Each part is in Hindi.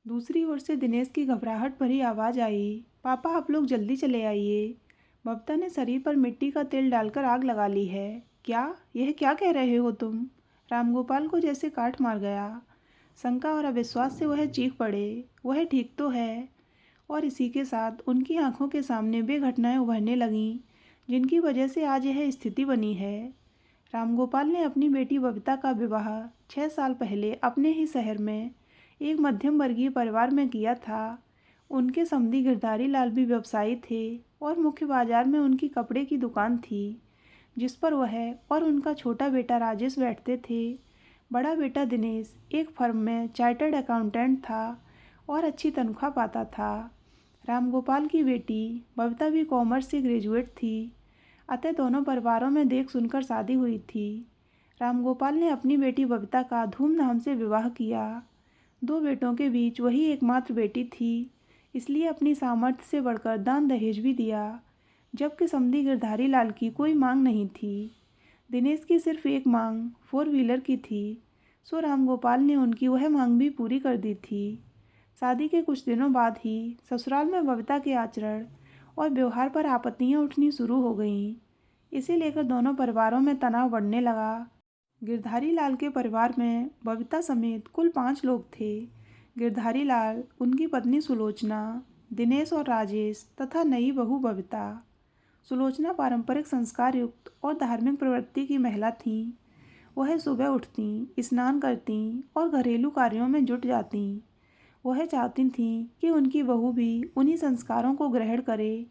दूसरी ओर से दिनेश की घबराहट भरी आवाज़ आई, पापा आप लोग जल्दी चले आइए। बबीता ने शरीर पर मिट्टी का तेल डालकर आग लगा ली है। क्या? यह क्या कह रहे हो तुम? रामगोपाल को जैसे काट मार गया। शंका और अविश्वास से वह चीख पड़े, वह ठीक तो है। और इसी के साथ उनकी आंखों के सामने वे घटनाएं उभरने लगीं जिनकी वजह से आज यह स्थिति बनी है। रामगोपाल ने अपनी बेटी बबीता का विवाह 6 साल पहले अपने ही शहर में एक मध्यम वर्गीय परिवार में किया था। उनके समधी गिरधारी लाल भी व्यवसायी थे और मुख्य बाजार में उनकी कपड़े की दुकान थी जिस पर वह और उनका छोटा बेटा राजेश बैठते थे। बड़ा बेटा दिनेश एक फर्म में चार्टर्ड अकाउंटेंट था और अच्छी तनख्वाह पाता था। रामगोपाल की बेटी बबीता भी कॉमर्स से ग्रेजुएट थी, अतः दोनों परिवारों में देख सुनकर शादी हुई थी। रामगोपाल ने अपनी बेटी बबीता का धूमधाम से विवाह किया। दो बेटों के बीच वही एकमात्र बेटी थी, इसलिए अपनी सामर्थ्य से बढ़कर दान दहेज भी दिया, जबकि समधी गिरधारी लाल की कोई मांग नहीं थी। दिनेश की सिर्फ एक मांग 4 व्हीलर की थी, सो रामगोपाल ने उनकी वह मांग भी पूरी कर दी थी। शादी के कुछ दिनों बाद ही ससुराल में बबीता के आचरण और व्यवहार पर आपत्तियां उठनी शुरू हो गईं। इसे लेकर दोनों परिवारों में तनाव बढ़ने लगा। गिरधारी लाल के परिवार में बबीता समेत कुल 5 लोग थे। गिरधारी लाल, उनकी पत्नी सुलोचना, दिनेश और राजेश तथा नई बहू बबीता। सुलोचना पारंपरिक संस्कार युक्त और धार्मिक प्रवृत्ति की महिला थीं। वह सुबह उठती, स्नान करती और घरेलू कार्यों में जुट जाती। वह चाहती थीं कि उनकी बहू भी उन्हीं संस्कारों को ग्रहण करे,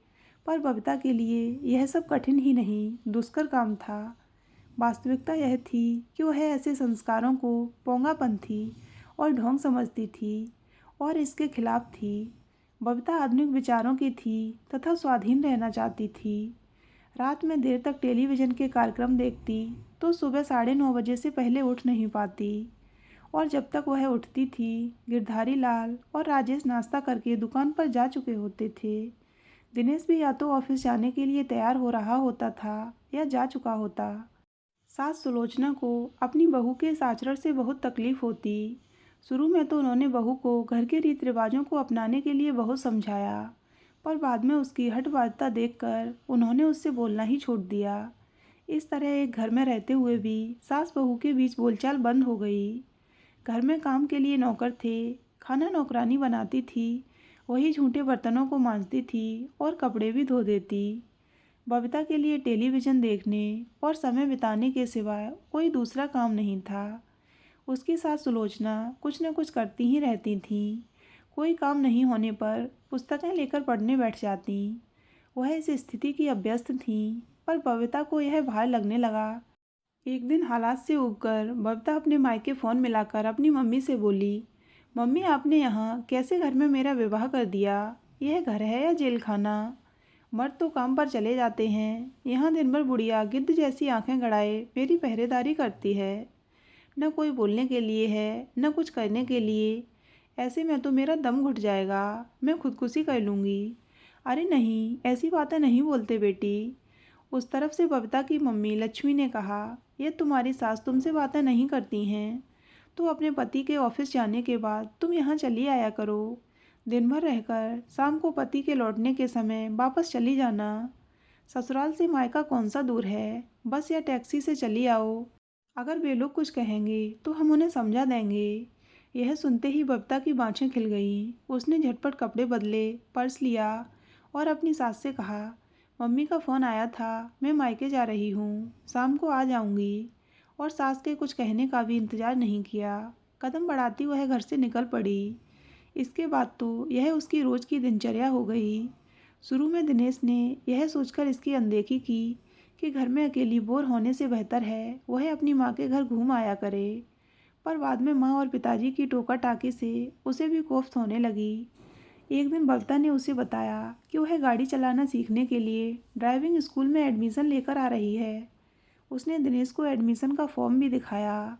पर बबीता के लिए यह सब कठिन ही नहीं, दुष्कर काम था। वास्तविकता यह थी कि वह ऐसे संस्कारों को पोंगापंथी और ढोंग समझती थी और इसके खिलाफ थी। बबीता आधुनिक विचारों की थी तथा स्वाधीन रहना चाहती थी। रात में देर तक टेलीविज़न के कार्यक्रम देखती तो सुबह 9:30 बजे से पहले उठ नहीं पाती, और जब तक वह उठती थी गिरधारी लाल और राजेश नाश्ता करके दुकान पर जा चुके होते थे। दिनेश भी या तो ऑफिस जाने के लिए तैयार हो रहा होता था या जा चुका होता। सास सुलोचना को अपनी बहू के इस आचरण से बहुत तकलीफ होती। शुरू में तो उन्होंने बहू को घर के रीति रिवाजों को अपनाने के लिए बहुत समझाया, पर बाद में उसकी हठबाध्यता देखकर उन्होंने उससे बोलना ही छोड़ दिया। इस तरह एक घर में रहते हुए भी सास बहू के बीच बोलचाल बंद हो गई। घर में काम के लिए नौकर थे, खाना नौकरानी बनाती थी, वही झूठे बर्तनों को मांजती थी और कपड़े भी धो देती। बबीता के लिए टेलीविज़न देखने और समय बिताने के सिवाय कोई दूसरा काम नहीं था। उसकी सास सुलोचना कुछ न कुछ करती ही रहती थीं। कोई काम नहीं होने पर पुस्तकें लेकर पढ़ने बैठ जाती। वह इस स्थिति की अभ्यस्त थीं, पर बबीता को यह भार लगने लगा। एक दिन हालात से ऊबकर बबीता अपने मायके फ़ोन मिलाकर अपनी मम्मी से बोली, मम्मी आपने यहाँ कैसे घर में मेरा विवाह कर दिया? यह घर है या जेल खाना? मर्द तो काम पर चले जाते हैं, यहाँ दिन भर बुढ़िया गिद्ध जैसी आंखें गड़ाए मेरी पहरेदारी करती है। न कोई बोलने के लिए है, न कुछ करने के लिए। ऐसे में तो मेरा दम घुट जाएगा, मैं खुदकुशी कर लूँगी। अरे नहीं, ऐसी बातें नहीं बोलते बेटी। उस तरफ से बबीता की मम्मी लक्ष्मी ने कहा, ये तुम्हारी सास तुमसे बातें नहीं करती हैं, तो अपने पति के ऑफिस जाने के बाद तुम यहाँ चली आया करो। दिन भर रहकर शाम को पति के लौटने के समय वापस चली जाना। ससुराल से मायका कौन सा दूर है, बस या टैक्सी से चली आओ। अगर वे लोग कुछ कहेंगे तो हम उन्हें समझा देंगे। यह सुनते ही बबीता की बाँछें खिल गईं। उसने झटपट कपड़े बदले, पर्स लिया और अपनी सास से कहा, मम्मी का फ़ोन आया था, मैं मायके जा रही हूँ, शाम को आ जाऊँगी। और सास के कुछ कहने का भी इंतज़ार नहीं किया, कदम बढ़ाती वह घर से निकल पड़ी। इसके बाद तो यह उसकी रोज़ की दिनचर्या हो गई। शुरू में दिनेश ने यह सोचकर इसकी अनदेखी की कि घर में अकेली बोर होने से बेहतर है वह अपनी माँ के घर घूम आया करे, पर बाद में माँ और पिताजी की टोका टाकी से उसे भी कोफ्त होने लगी। एक दिन बबीता ने उसे बताया कि वह गाड़ी चलाना सीखने के लिए ड्राइविंग स्कूल में एडमिशन लेकर आ रही है। उसने दिनेश को एडमिशन का फॉर्म भी दिखाया।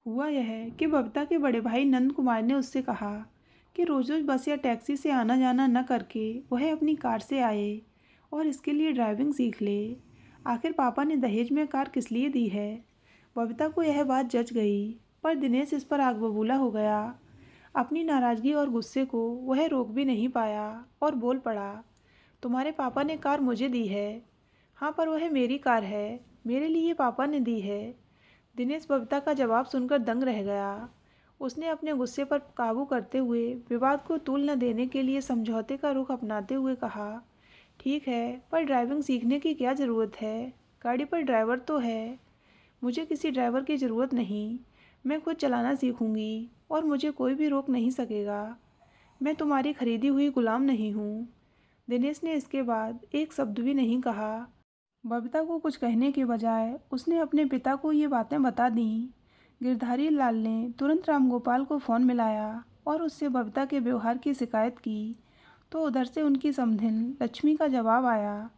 हुआ यह कि बबीता के बड़े भाई नंद कुमार ने उससे कहा कि रोज़ रोज़ बस या टैक्सी से आना जाना न करके वह अपनी कार से आए और इसके लिए ड्राइविंग सीख ले। आखिर पापा ने दहेज में कार किस लिए दी है? बबीता को यह बात जच गई, पर दिनेश इस पर आग बबूला हो गया। अपनी नाराज़गी और गुस्से को वह रोक भी नहीं पाया और बोल पड़ा, तुम्हारे पापा ने कार मुझे दी है। हाँ, पर वह मेरी कार है, मेरे लिए पापा ने दी है। दिनेश बबीता का जवाब सुनकर दंग रह गया। उसने अपने गुस्से पर काबू करते हुए विवाद को तूल न देने के लिए समझौते का रुख अपनाते हुए कहा, ठीक है, पर ड्राइविंग सीखने की क्या ज़रूरत है? गाड़ी पर ड्राइवर तो है। मुझे किसी ड्राइवर की ज़रूरत नहीं। मैं खुद चलाना सीखूंगी और मुझे कोई भी रोक नहीं सकेगा। मैं तुम्हारी खरीदी हुई गुलाम नहीं हूँ। दिनेश ने इसके बाद एक शब्द भी नहीं कहा। बबीता को कुछ कहने के बजाय उसने अपने पिता को ये बातें बता दीं। गिरधारी लाल ने तुरंत रामगोपाल को फ़ोन मिलाया और उससे बबीता के व्यवहार की शिकायत की, तो उधर से उनकी समधिन लक्ष्मी का जवाब आया,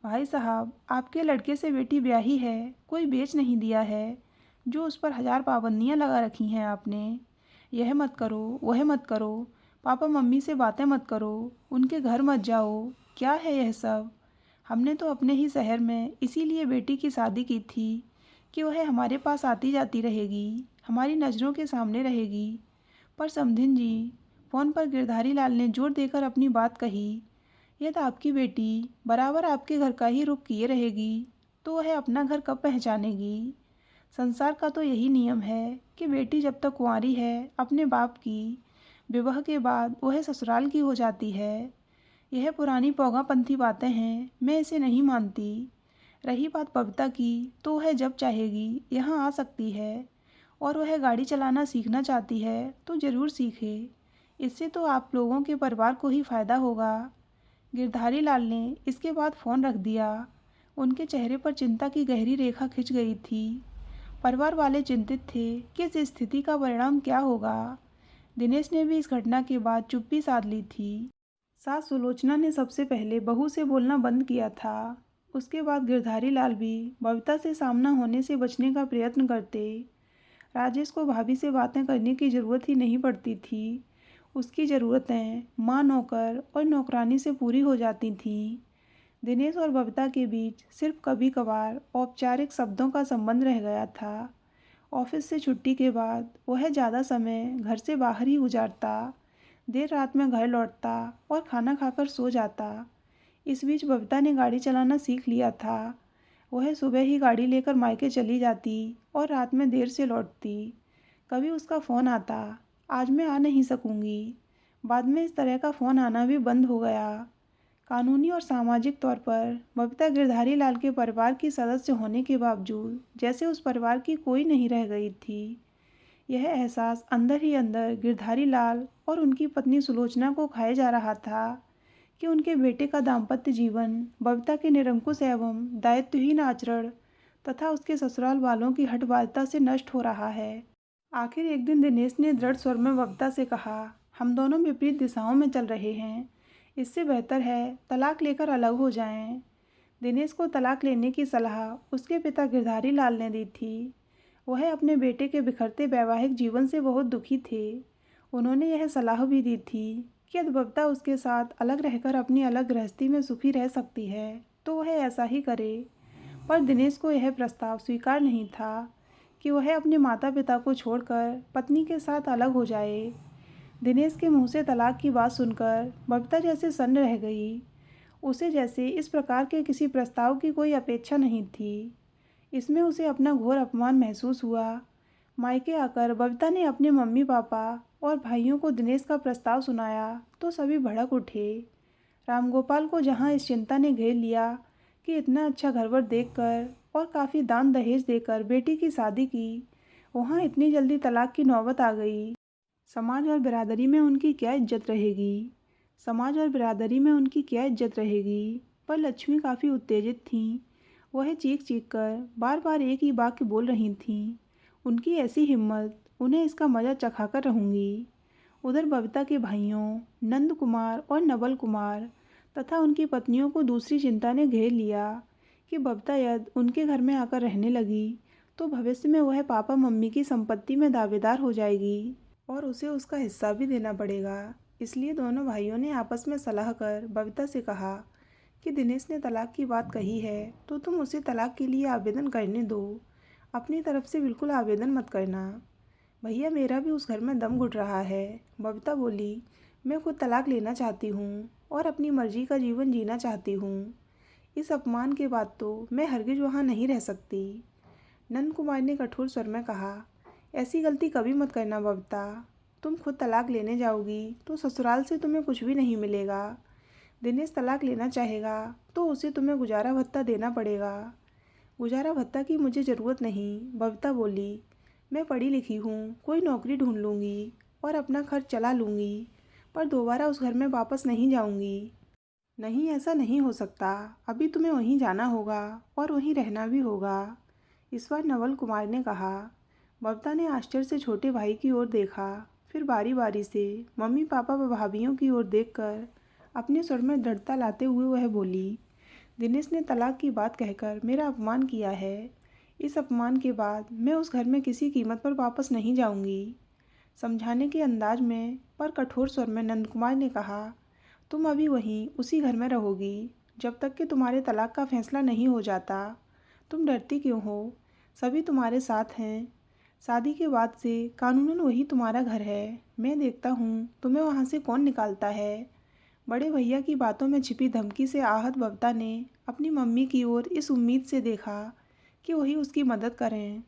भाई साहब, आपके लड़के से बेटी ब्याही है, कोई बेच नहीं दिया है। जो उस पर 1000 पाबंदियाँ लगा रखी हैं आपने। यह मत करो, वह मत करो, पापा मम्मी से बातें मत करो, उनके घर मत जाओ। क्या है यह सब? हमने तो अपने ही शहर में इसीलिए बेटी की शादी की थी कि वह हमारे पास आती जाती रहेगी, हमारी नज़रों के सामने रहेगी। पर समधिन जी, फ़ोन पर गिरधारी लाल ने जोर देकर अपनी बात कही, यदि आपकी बेटी बराबर आपके घर का ही रुख किए रहेगी तो वह अपना घर कब पहचानेगी? संसार का तो यही नियम है कि बेटी जब तक कुंवारी है अपने बाप की, विवाह के बाद वह ससुराल की हो जाती है। यह पुरानी पौगापंथी बातें हैं, मैं इसे नहीं मानती। रही बात बबीता की, तो वह जब चाहेगी यहाँ आ सकती है, और वह गाड़ी चलाना सीखना चाहती है तो ज़रूर सीखे। इससे तो आप लोगों के परिवार को ही फ़ायदा होगा। गिरधारी लाल ने इसके बाद फ़ोन रख दिया। उनके चेहरे पर चिंता की गहरी रेखा खिंच गई थी। परिवार वाले चिंतित थे कि इस स्थिति का परिणाम क्या होगा। दिनेश ने भी इस घटना के बाद चुप्पी साध ली थी। सास सुलोचना ने सबसे पहले बहू से बोलना बंद किया था। उसके बाद गिरधारी लाल भी बबीता से सामना होने से बचने का प्रयत्न करते। राजेश को भाभी से बातें करने की ज़रूरत ही नहीं पड़ती थी। उसकी ज़रूरतें माँ, नौकर और नौकरानी से पूरी हो जाती थीं। दिनेश और बबीता के बीच सिर्फ कभी कभार औपचारिक शब्दों का संबंध रह गया था। ऑफिस से छुट्टी के बाद वह ज़्यादा समय घर से बाहर ही गुजारता, देर रात में घर लौटता और खाना खाकर सो जाता। इस बीच बबीता ने गाड़ी चलाना सीख लिया था। वह सुबह ही गाड़ी लेकर मायके चली जाती और रात में देर से लौटती। कभी उसका फ़ोन आता, आज मैं आ नहीं सकूंगी। बाद में इस तरह का फ़ोन आना भी बंद हो गया। कानूनी और सामाजिक तौर पर बबीता गिरधारी लाल के परिवार की सदस्य होने के बावजूद जैसे उस परिवार की कोई नहीं रह गई थी। यह एहसास अंदर ही अंदर गिरधारी लाल और उनकी पत्नी सुलोचना को खाए जा रहा था कि उनके बेटे का दाम्पत्य जीवन बबीता के निरंकुश एवं दायित्वहीन आचरण तथा उसके ससुराल वालों की हठबाध्यता से नष्ट हो रहा है। आखिर एक दिन दिनेश ने दृढ़ स्वर में बबीता से कहा, हम दोनों विपरीत दिशाओं में चल रहे हैं, इससे बेहतर है तलाक लेकर अलग हो जाएं। दिनेश को तलाक लेने की सलाह उसके पिता गिरधारी लाल ने दी थी। वह अपने बेटे के बिखरते वैवाहिक जीवन से बहुत दुखी थे। उन्होंने यह सलाह भी दी थी कि यदि बबीता उसके साथ अलग रहकर अपनी अलग गृहस्थी में सुखी रह सकती है तो वह ऐसा ही करे। पर दिनेश को यह प्रस्ताव स्वीकार नहीं था कि वह अपने माता पिता को छोड़कर पत्नी के साथ अलग हो जाए। दिनेश के मुंह से तलाक की बात सुनकर बबीता जैसे सन्न रह गई। उसे जैसे इस प्रकार के किसी प्रस्ताव की कोई अपेक्षा नहीं थी। इसमें उसे अपना घोर अपमान महसूस हुआ। मायके आकर बबीता ने अपने मम्मी पापा और भाइयों को दिनेश का प्रस्ताव सुनाया तो सभी भड़क उठे। रामगोपाल को जहाँ इस चिंता ने घेर लिया कि इतना अच्छा घरवर देखकर और काफ़ी दान दहेज देकर बेटी की शादी की, वहाँ इतनी जल्दी तलाक की नौबत आ गई। समाज और बिरादरी में उनकी क्या इज्जत रहेगी? समाज और बिरादरी में उनकी क्या इज्जत रहेगी? पर लक्ष्मी काफ़ी उत्तेजित थीं। वह चीख चीख कर बार बार एक ही वाक्य बोल रही थीं, उनकी ऐसी हिम्मत, उन्हें इसका मज़ा चखाकर रहूँगी। उधर बबीता के भाइयों नंद कुमार और नवल कुमार तथा उनकी पत्नियों को दूसरी चिंता ने घेर लिया कि बबीता यदि उनके घर में आकर रहने लगी तो भविष्य में वह पापा मम्मी की संपत्ति में दावेदार हो जाएगी और उसे उसका हिस्सा भी देना पड़ेगा। इसलिए दोनों भाइयों ने आपस में सलाह कर बबीता से कहा कि दिनेश ने तलाक की बात कही है तो तुम उसे तलाक के लिए आवेदन करने दो, अपनी तरफ से बिल्कुल आवेदन मत करना। भैया मेरा भी उस घर में दम घुट रहा है। बबीता बोली, मैं खुद तलाक लेना चाहती हूँ और अपनी मर्जी का जीवन जीना चाहती हूँ। इस अपमान के बाद तो मैं हरगिज वहाँ नहीं रह सकती। नंद कुमार ने कठोर स्वर में कहा, ऐसी गलती कभी मत करना बबीता। तुम खुद तलाक लेने जाओगी तो ससुराल से तुम्हें कुछ भी नहीं मिलेगा। दिनेश तलाक लेना चाहेगा तो उसे तुम्हें गुजारा भत्ता देना पड़ेगा। गुजारा भत्ता की मुझे ज़रूरत नहीं, बबीता बोली। मैं पढ़ी लिखी हूँ, कोई नौकरी ढूंढ लूँगी और अपना खर्च चला लूँगी, पर दोबारा उस घर में वापस नहीं जाऊँगी। नहीं, ऐसा नहीं हो सकता। अभी तुम्हें वहीं जाना होगा और वहीं रहना भी होगा, इस बार नवल कुमार ने कहा। बबीता ने आश्चर्य से छोटे भाई की ओर देखा, फिर बारी बारी से मम्मी पापा व भाभीियों की ओर देखकर अपने स्वर में दृढ़ता लाते हुए वह बोली, दिनेश ने तलाक की बात कहकर मेरा अपमान किया है। इस अपमान के बाद मैं उस घर में किसी कीमत पर वापस नहीं जाऊंगी। समझाने के अंदाज में पर कठोर स्वर में नंद कुमार ने कहा, तुम अभी वहीं उसी घर में रहोगी जब तक कि तुम्हारे तलाक का फैसला नहीं हो जाता। तुम डरती क्यों हो? सभी तुम्हारे साथ हैं। शादी के बाद से कानूनन वही तुम्हारा घर है। मैं देखता हूँ तुम्हें वहाँ से कौन निकालता है। बड़े भैया की बातों में छिपी धमकी से आहत बबीता ने अपनी मम्मी की ओर इस उम्मीद से देखा कि वही उसकी मदद करें।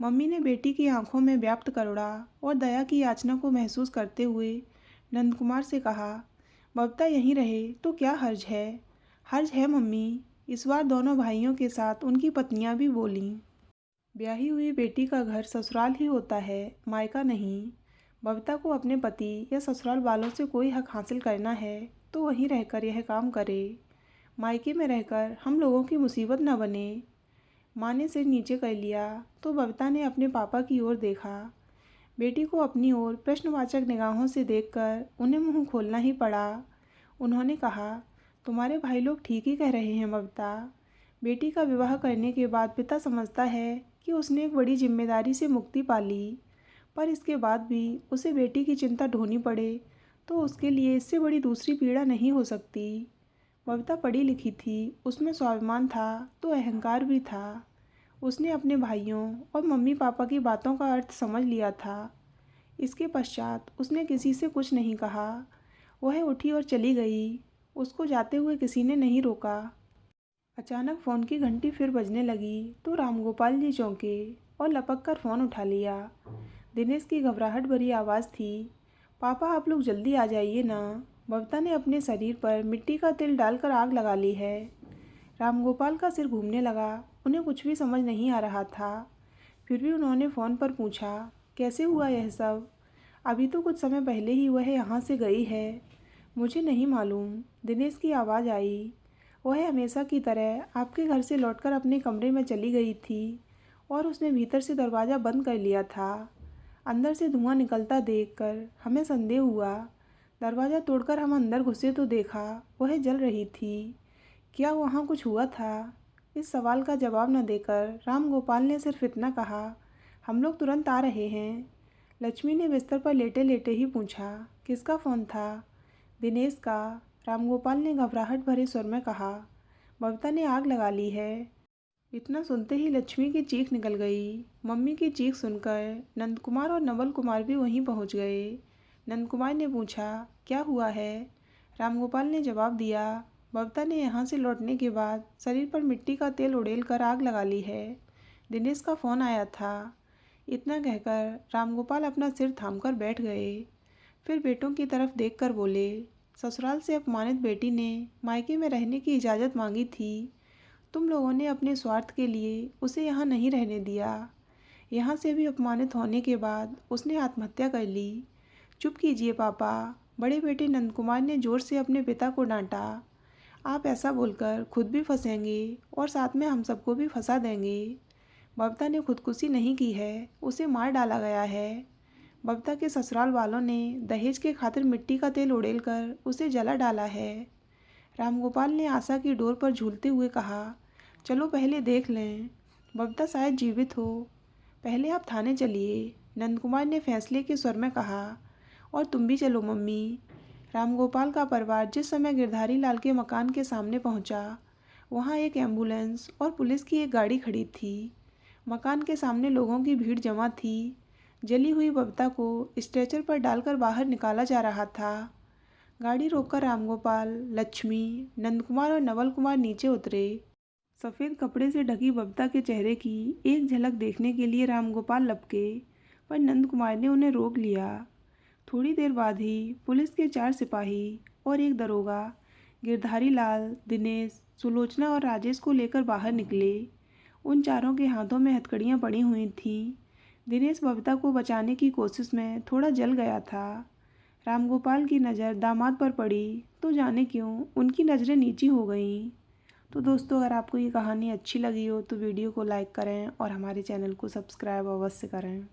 मम्मी ने बेटी की आंखों में व्याप्त करुणा और दया की याचना को महसूस करते हुए नंदकुमार से कहा, बबीता यहीं रहे तो क्या हर्ज है? हर्ज है मम्मी। इस बार दोनों भाइयों के साथ उनकी पत्नियां भी बोलीं। ब्याही हुई बेटी का घर ससुराल ही होता है, मायका नहीं। बबीता को अपने पति या ससुराल वालों से कोई हक हासिल करना है तो वहीं रहकर यह काम करे। मायके में रहकर हम लोगों की मुसीबत न बने। माँ ने सिर नीचे कर लिया तो बबीता ने अपने पापा की ओर देखा। बेटी को अपनी ओर प्रश्नवाचक निगाहों से देखकर उन्हें मुंह खोलना ही पड़ा। उन्होंने कहा, तुम्हारे भाई लोग ठीक ही कह रहे हैं बबीता। बेटी का विवाह करने के बाद पिता समझता है कि उसने एक बड़ी जिम्मेदारी से मुक्ति पा ली, पर इसके बाद भी उसे बेटी की चिंता ढोनी पड़े तो उसके लिए इससे बड़ी दूसरी पीड़ा नहीं हो सकती। बबीता पढ़ी लिखी थी, उसमें स्वाभिमान था तो अहंकार भी था। उसने अपने भाइयों और मम्मी पापा की बातों का अर्थ समझ लिया था। इसके पश्चात उसने किसी से कुछ नहीं कहा। वह उठी और चली गई। उसको जाते हुए किसी ने नहीं रोका। अचानक फ़ोन की घंटी फिर बजने लगी तो रामगोपाल जी चौंके और लपक कर फ़ोन उठा लिया। दिनेश की घबराहट भरी आवाज़ थी, पापा आप लोग जल्दी आ जाइए ना। बबीता ने अपने शरीर पर मिट्टी का तेल डालकर आग लगा ली है। रामगोपाल का सिर घूमने लगा। उन्हें कुछ भी समझ नहीं आ रहा था। फिर भी उन्होंने फ़ोन पर पूछा, कैसे हुआ यह सब? अभी तो कुछ समय पहले ही वह यहाँ से गई है। मुझे नहीं मालूम, दिनेश की आवाज़ आई। वह हमेशा की तरह आपके घर से लौटकर अपने कमरे में चली गई थी और उसने भीतर से दरवाज़ा बंद कर लिया था। अंदर से धुआं निकलता देखकर हमें संदेह हुआ। दरवाज़ा तोड़कर हम अंदर घुसे तो देखा वह जल रही थी। क्या वहाँ कुछ हुआ था? इस सवाल का जवाब न देकर रामगोपाल ने सिर्फ इतना कहा, हम लोग तुरंत आ रहे हैं। लक्ष्मी ने बिस्तर पर लेटे लेटे ही पूछा, किसका फ़ोन था? दिनेश का। रामगोपाल ने घबराहट भरे स्वर में कहा, बबीता ने आग लगा ली है। इतना सुनते ही लक्ष्मी की चीख निकल गई। मम्मी की चीख सुनकर नंदकुमार और नवल कुमार भी वहीं पहुंच गए। नंदकुमार ने पूछा, क्या हुआ है? रामगोपाल ने जवाब दिया, बबीता ने यहाँ से लौटने के बाद शरीर पर मिट्टी का तेल उड़ेल कर आग लगा ली है। दिनेश का फ़ोन आया था। इतना कहकर रामगोपाल अपना सिर थामकर बैठ गए। फिर बेटों की तरफ देखकर बोले, ससुराल से अपमानित बेटी ने मायके में रहने की इजाज़त मांगी थी। तुम लोगों ने अपने स्वार्थ के लिए उसे यहाँ नहीं रहने दिया। यहाँ से भी अपमानित होने के बाद उसने आत्महत्या कर ली। चुप कीजिए पापा। बड़े बेटे नंदकुमार ने जोर से अपने पिता को डांटा। आप ऐसा बोलकर खुद भी फंसेंगे और साथ में हम सबको भी फंसा देंगे। बबीता ने खुदकुशी नहीं की है, उसे मार डाला गया है। बबीता के ससुराल वालों ने दहेज के खातिर मिट्टी का तेल उड़ेलकर उसे जला डाला है। रामगोपाल ने आशा की डोर पर झूलते हुए कहा, चलो पहले देख लें, बबीता शायद जीवित हो। पहले आप थाने चलिए, नंदकुमार ने फैसले के स्वर में कहा। और तुम भी चलो मम्मी। रामगोपाल का परिवार जिस समय गिरधारी लाल के मकान के सामने पहुंचा, वहां एक एम्बुलेंस और पुलिस की एक गाड़ी खड़ी थी। मकान के सामने लोगों की भीड़ जमा थी। जली हुई बबीता को स्ट्रेचर पर डालकर बाहर निकाला जा रहा था। गाड़ी रोककर रामगोपाल, लक्ष्मी, नंदकुमार और नवल कुमार नीचे उतरे। सफ़ेद कपड़े से ढकी बबीता के चेहरे की एक झलक देखने के लिए रामगोपाल लपके, पर नंदकुमार ने उन्हें रोक लिया। थोड़ी देर बाद ही पुलिस के 4 सिपाही और एक दरोगा गिरधारी लाल, दिनेश, सुलोचना और राजेश को लेकर बाहर निकले। उन चारों के हाथों में हथकड़ियाँ पड़ी हुई थीं। दिनेश बबीता को बचाने की कोशिश में थोड़ा जल गया था। रामगोपाल की नज़र दामाद पर पड़ी तो जाने क्यों उनकी नज़रें नीची हो गईं। तो दोस्तों, अगर आपको ये कहानी अच्छी लगी हो तो वीडियो को लाइक करें और हमारे चैनल को सब्सक्राइब अवश्य करें।